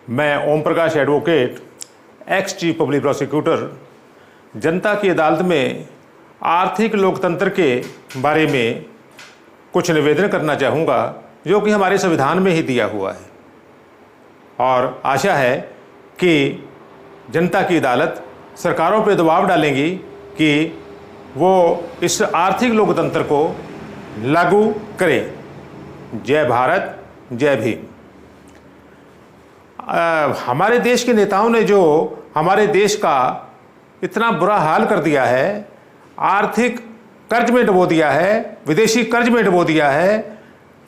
मैं Om Prakash advocate, ex chief public prosecutor, जनता की अदालत में आर्थिक लोकतंत्र के बारे में कुछ निवेदन करना चाहूँगा, जो कि हमारे संविधान में ही दिया हुआ है। और आशा है कि जनता की अदालत सरकारों पर दबाव डालेंगी कि वो इस आर्थिक लोकतंत्र को लागू करें। जय भारत, जय भीम। हमारे देश के नेताओं ने जो हमारे देश का इतना बुरा हाल कर दिया है, आर्थिक कर्ज में डुबो दिया है, विदेशी कर्ज में डुबो दिया है,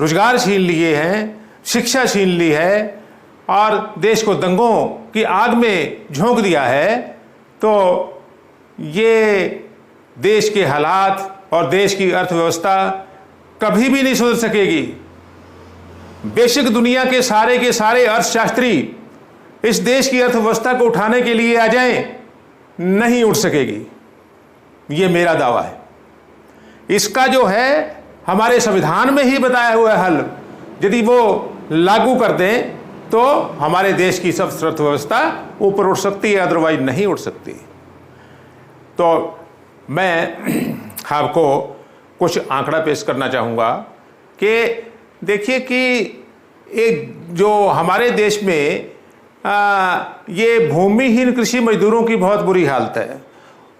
रोजगार छीन लिए हैं, शिक्षा छीन ली है और देश को दंगों की आग में झोंक दिया है, तो ये देश के हालात और देश की अर्थव्यवस्था कभी भी नहीं सुधर सकेगी। बेशक दुनिया के सारे अर्थशास्त्री इस देश की अर्थव्यवस्था को उठाने के लिए आ जाएं, नहीं उठ सकेगी। ये मेरा दावा है। इसका जो है हमारे संविधान में ही बताया हुआ है हल, यदि वो लागू कर दें तो हमारे देश की सब अर्थव्यवस्था ऊपर उठ सकती है, अदरवाइज नहीं उठ सकती। तो मैं आपको कुछ आंकड़ा पेश करना चाहूँगा कि देखिए कि एक जो हमारे देश में ये भूमिहीन कृषि मजदूरों की बहुत बुरी हालत है।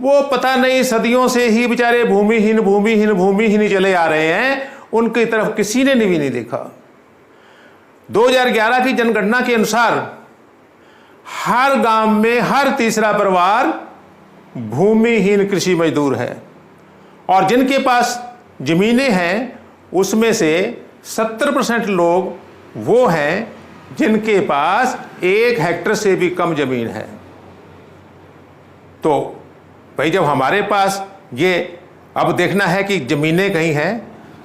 वो पता नहीं सदियों से ही बेचारे भूमिहीन चले आ रहे हैं, उनकी तरफ किसी ने भी नहीं देखा। 2011 की जनगणना के अनुसार हर गांव में हर तीसरा परिवार भूमिहीन कृषि मजदूर है, और जिनके पास जमीनें हैं उसमें से 70% लोग वो हैं जिनके पास 1 हेक्टेयर से भी कम जमीन है। तो भाई जब हमारे पास ये अब देखना है कि ज़मीनें कहीं हैं,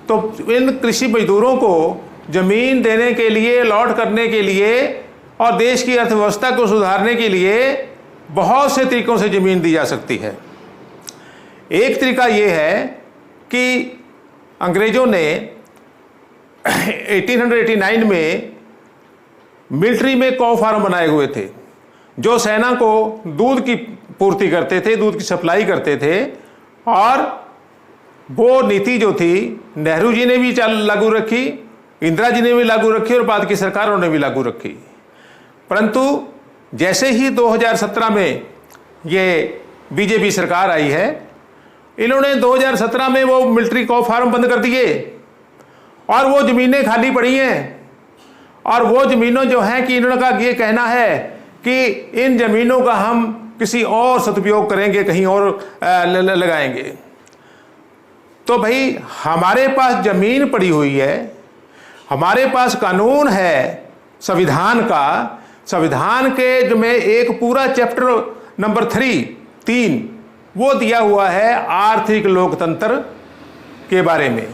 तो इन कृषि मजदूरों को ज़मीन देने के लिए, अलॉट करने के लिए और देश की अर्थव्यवस्था को सुधारने के लिए बहुत से तरीकों से ज़मीन दी जा सकती है। एक तरीका ये है कि अंग्रेज़ों ने 1889 में मिलिट्री में कॉ फार्म बनाए हुए थे, जो सेना को दूध की पूर्ति करते थे, दूध की सप्लाई करते थे। और वो नीति जो थी नेहरू जी ने भी लागू रखी, इंदिरा जी ने भी लागू रखी और बाद की सरकारों ने भी लागू रखी। परंतु जैसे ही 2017 में ये बीजेपी सरकार आई है, इन्होंने 2017 में वो मिलिट्री कॉ फार्म बंद कर दिए और वो ज़मीनें खाली पड़ी हैं। और वो ज़मीनों जो हैं कि इन्होंने कहा, ये कहना है कि इन ज़मीनों का हम किसी और सदुपयोग करेंगे, कहीं और लगाएंगे। तो भाई हमारे पास ज़मीन पड़ी हुई है, हमारे पास कानून है संविधान का। संविधान के जो में एक पूरा चैप्टर नंबर 3 वो दिया हुआ है आर्थिक लोकतंत्र के बारे में।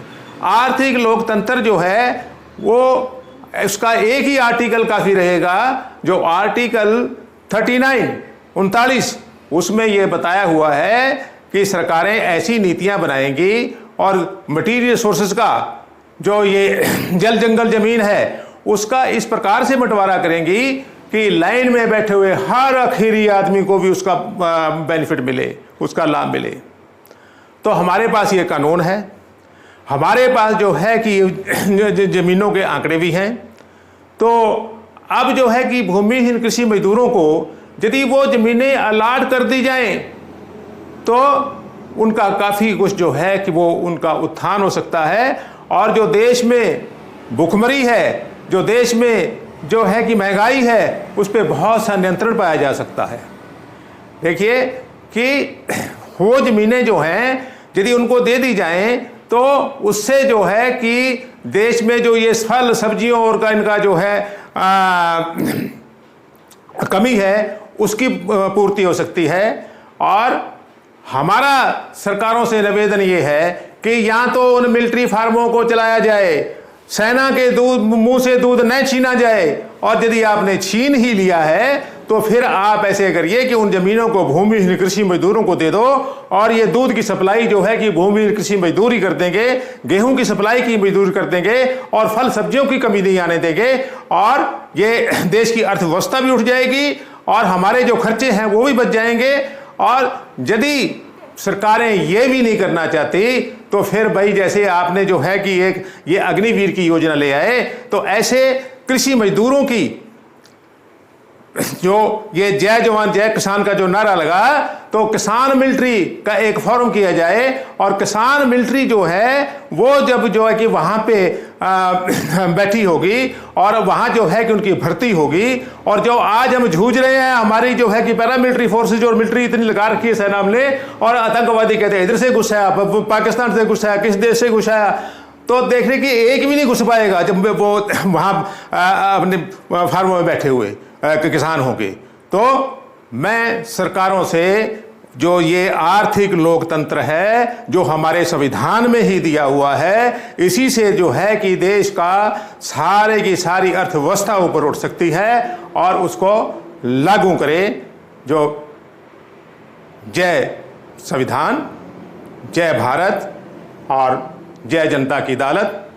आर्थिक लोकतंत्र जो है वो उसका एक ही आर्टिकल काफ़ी रहेगा, जो आर्टिकल 39 उसमें ये बताया हुआ है कि सरकारें ऐसी नीतियां बनाएंगी और मटीरियल रिसोर्सेज का, जो ये जल जंगल ज़मीन है, उसका इस प्रकार से बंटवारा करेंगी कि लाइन में बैठे हुए हर आखिरी आदमी को भी उसका बेनिफिट मिले, उसका लाभ मिले। तो हमारे पास ये कानून है, हमारे पास जो है कि ज़मीनों के आंकड़े भी हैं। तो अब जो है कि भूमिहीन कृषि मजदूरों को यदि वो ज़मीनें अलाट कर दी जाएं, तो उनका काफ़ी कुछ जो है कि वो उनका उत्थान हो सकता है। और जो देश में भुखमरी है, जो देश में जो है कि महंगाई है, उस पर बहुत सा नियंत्रण पाया जा सकता है। देखिए कि वो ज़मीनें जो हैं यदि उनको दे दी जाएं, तो उससे जो है कि देश में जो ये फल सब्जियों और का इनका जो है कमी है, उसकी पूर्ति हो सकती है। और हमारा सरकारों से निवेदन ये है कि या तो उन मिलिट्री फार्मों को चलाया जाए, सेना के दूध मुंह से दूध न छीना जाए, और यदि आपने छीन ही लिया है तो फिर आप ऐसे करिए कि उन जमीनों को भूमिहीन कृषि मजदूरों को दे दो, और ये दूध की सप्लाई जो है कि भूमिहीन कृषि मजदूर ही कर देंगे, गेहूं की सप्लाई की मजदूर कर देंगे, और फल सब्जियों की कमी नहीं आने देंगे, और ये देश की अर्थव्यवस्था भी उठ जाएगी और हमारे जो खर्चे हैं वो भी बच जाएंगे। और यदि सरकारें ये भी नहीं करना चाहती तो फिर भाई जैसे आपने जो है कि एक ये अग्निवीर की योजना ले आए, तो ऐसे कृषि मजदूरों की जो ये जय जवान जय किसान का जो नारा लगा, तो किसान मिलिट्री का एक फॉर्म किया जाए, और किसान मिलिट्री जो है वो जब जो है कि वहां पे बैठी होगी और वहां जो है कि उनकी भर्ती होगी, और जो आज हम जूझ रहे हैं हमारी जो है कि पैरामिलिट्री फोर्सेज और मिलिट्री इतनी लगा रखी है सेना ने, और आतंकवादी कहते हैं इधर से घुसाया, पाकिस्तान से घुसाया, किस देश से घुसाया, तो देखने की एक भी नहीं घुस पाएगा जब वो वहां अपने फार्मों में बैठे हुए किसान होंगे। तो मैं सरकारों से जो ये आर्थिक लोकतंत्र है जो हमारे संविधान में ही दिया हुआ है, इसी से जो है कि देश का सारे की सारी अर्थव्यवस्था ऊपर उठ सकती है, और उसको लागू करें। जो जय संविधान, जय भारत और जय जनता की अदालत।